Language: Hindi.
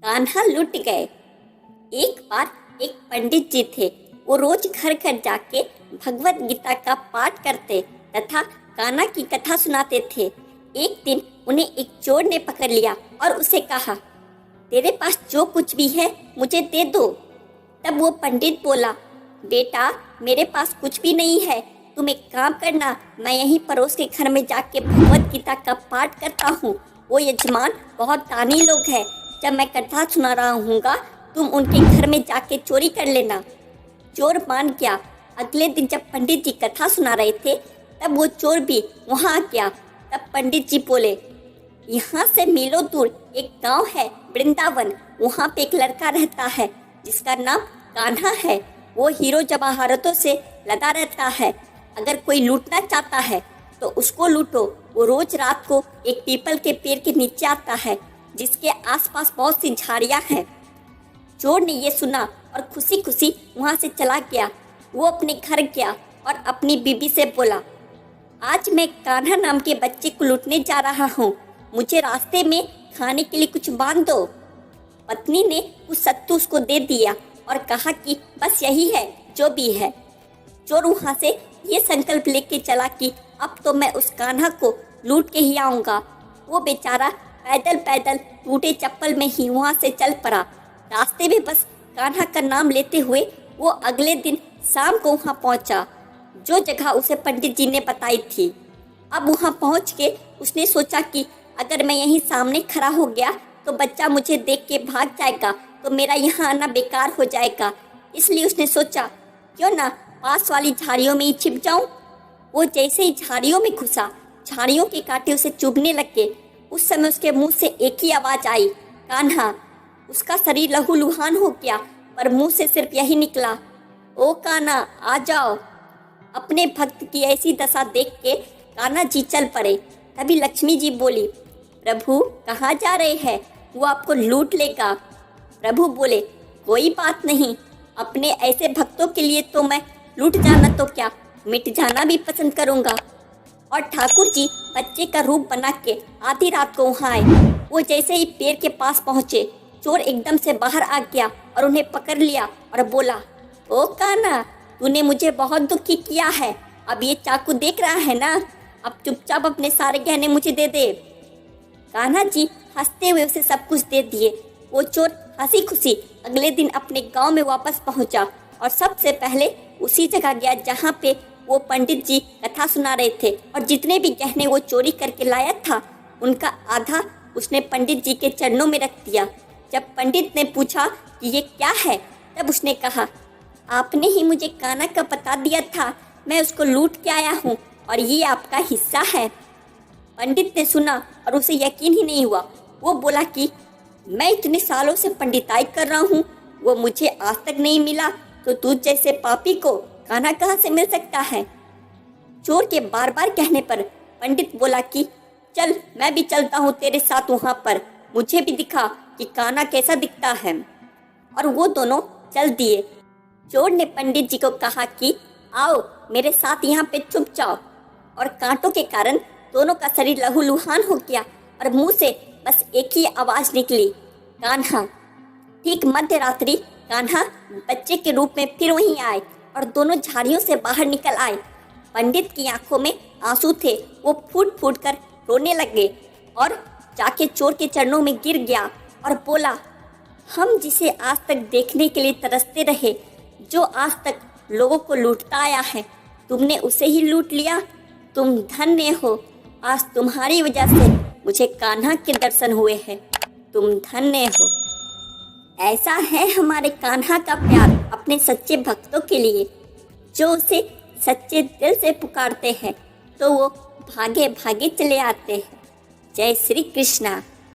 कान्हा लुट गए। एक बार एक पंडित जी थे। वो रोज घर घर जाके भगवत गीता का पाठ करते तथा कान्हा की कथा सुनाते थे। एक दिन उन्हें एक चोर ने पकड़ लिया और उसे कहा, तेरे पास जो कुछ भी है मुझे दे दो। तब वो पंडित बोला, बेटा मेरे पास कुछ भी नहीं है, तुम एक काम करना, मैं यहीं पड़ोस के घर में जाके भगवत गीता का पाठ करता हूँ। वो यजमान बहुत दानी लोग हैं, जब मैं कथा सुना रहा हूँगा तुम उनके घर में जाके चोरी कर लेना। चोर मान गया। अगले दिन जब पंडित जी कथा सुना रहे थे तब वो चोर भी वहाँ आ गया। तब पंडित जी बोले, यहाँ से मीलों दूर एक गांव है वृंदावन, वहाँ पे एक लड़का रहता है जिसका नाम कान्हा है। वो हीरो जवाहरातों से लदा रहता है। अगर कोई लूटना चाहता है तो उसको लूटो। वो रोज रात को एक पीपल के पेड़ के नीचे आता है जिसके आसपास बहुत सी झाड़ियाँ हैं। चोर ने ये सुना और खुशी खुशी वहाँ से चला गया। वो अपने घर गया और अपनी बीबी से बोला, आज मैं कान्हा नाम के बच्चे को लूटने जा रहा हूँ, मुझे रास्ते में खाने के लिए कुछ बांध दो। पत्नी ने कुछ सत्तू उसको दे दिया और कहा कि बस यही है जो भी है। चोर वहाँ से ये संकल्प लेके चला कि अब तो मैं उस कान्हा को लूट के ही आऊँगा। वो बेचारा पैदल पैदल टूटे चप्पल में ही वहाँ से चल पड़ा। रास्ते में बस कान्हा का नाम लेते हुए वो अगले दिन शाम को वहाँ पहुँचा जो जगह उसे पंडित जी ने बताई थी। अब वहाँ पहुँच के उसने सोचा कि अगर मैं यहीं सामने खड़ा हो गया तो बच्चा मुझे देख के भाग जाएगा, तो मेरा यहाँ आना बेकार हो जाएगा। इसलिए उसने सोचा क्यों ना पास वाली झाड़ियों में ही छिप जाऊं। वो जैसे ही झाड़ियों में घुसा, झाड़ियों के कांटे उसे चुभने लगे। उस समय उसके मुंह से एक ही आवाज़ आई, कान्हा। उसका शरीर लहूलुहान हो गया पर मुंह से सिर्फ यही निकला, ओ कान्हा आ जाओ। अपने भक्त की ऐसी दशा देख के कान्हा जी चल पड़े। तभी लक्ष्मी जी बोली, प्रभु कहाँ जा रहे हैं, वो आपको लूट लेगा। प्रभु बोले, कोई बात नहीं, अपने ऐसे भक्तों के लिए तो मैं लूट जाना तो क्या, मिट जाना भी पसंद करूँगा। और ठाकुर जी बच्चे का रूप बना के आधी रात को वहाँ आए। वो जैसे ही पेड़ के पास पहुँचे, चोर एकदम से बाहर आ गया और उन्हें पकड़ लिया और बोला, ओ कान्हा तूने मुझे बहुत दुखी किया है, अब ये चाकू देख रहा है ना, अब चुपचाप अपने सारे गहने मुझे दे दे। कान्हा जी हंसते हुए उसे सब कुछ दे दिए। वो चोर हंसी खुशी अगले दिन अपने गांव में वापस पहुंचा और सबसे पहले उसी जगह गया जहां पे वो पंडित जी कथा सुना रहे थे। और जितने भी गहने वो चोरी करके लाया था उनका आधा उसने पंडित जी के चरणों में रख दिया। जब पंडित ने पूछा कि ये क्या है, तब उसने कहा, आपने ही मुझे कान्हा का बता दिया था, मैं उसको लूट के आया हूँ और ये आपका हिस्सा है। पंडित ने सुना और उसे यकीन ही नहीं हुआ। वो बोला कि मैं इतने सालों से पंडिताई कर रहा हूँ, वो मुझे आज तक नहीं मिला, तो तुझ जैसे पापी को कान्हा कहाँ से मिल सकता है। चोर के बार बार कहने पर पंडित बोला कि चल मैं भी चलता हूँ तेरे साथ वहाँ पर, मुझे भी दिखा कि कान्हा कैसा दिखता है। और वो दोनों चल दिए। चोर ने पंडित जी को कहा कि आओ मेरे साथ यहाँ पे छुप जाओ। और कांटों के कारण दोनों का शरीर लहूलुहान हो गया और मुंह से बस एक ही आवाज़ निकली, कान्हा। ठीक मध्य रात्रि कान्हा बच्चे के रूप में फिर वहीं आए और दोनों झाड़ियों से बाहर निकल आए। पंडित की आंखों में आंसू थे, वो फूट फूट कर रोने लगे और जाके चोर के चरणों में गिर गया और बोला, हम जिसे आज तक देखने के लिए तरसते रहे, जो आज तक लोगों को लूटता आया है, तुमने उसे ही लूट लिया। तुम धन्य हो, आज तुम्हारी वजह से मुझे कान्हा के दर्शन हुए हैं, तुम धन्य हो। ऐसा है हमारे कान्हा का प्यार अपने सच्चे भक्तों के लिए, जो उसे सच्चे दिल से पुकारते हैं तो वो भागे भागे चले आते हैं। जय श्री कृष्णा।